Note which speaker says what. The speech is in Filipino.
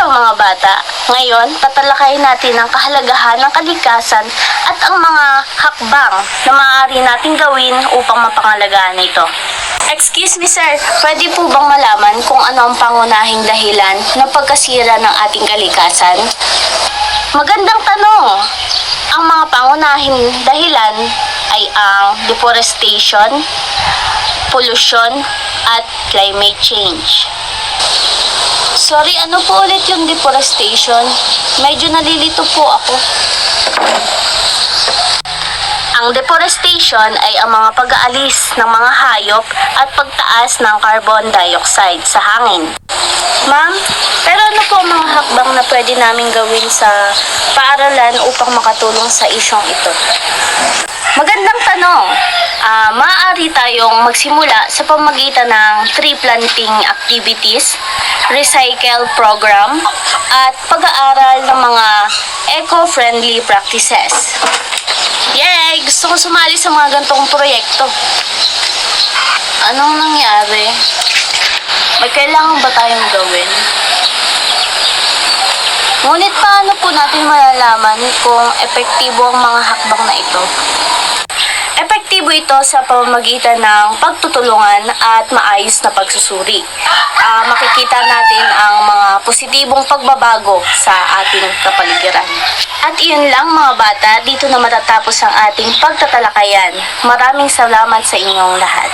Speaker 1: lang mga bata, ngayon tatalakayin natin ang kahalagahan ng kalikasan at ang mga hakbang na maaari nating gawin upang mapangalagaan ito. Excuse me sir, pwede po bang malaman kung ano ang pangunahing dahilan ng pagkasira ng ating kalikasan? Magandang tanong! Ang mga pangunahing dahilan ay ang deforestation, pollution, at climate change. Sorry, ano po ulit yung deforestation? Medyo nalilito po ako. Ang deforestation ay ang mga pag-aalis ng mga hayop at pagtaas ng carbon dioxide sa hangin. Ma'am, pero ano po ang mga hakbang na pwede namin gawin sa paaralan upang makatulong sa isyong ito? Magandang tanong. Maaari tayong magsimula sa pamamagitan ng tree planting activities, recycle program, at pag-aaral ng mga eco-friendly practices. Yay! Gusto ko sumali sa mga gantong proyekto. Anong nangyari? May kailangan ba tayong gawin? Ngunit paano po natin malalaman kung epektibo ang mga hakbang na ito? Epektibo ito sa pamamagitan ng pagtutulungan at maayos na pagsusuri. Makikita natin ang mga positibong pagbabago sa ating kapaligiran. At iyon lang mga bata, dito na matatapos ang ating pagtatalakayan. Maraming salamat sa inyong lahat.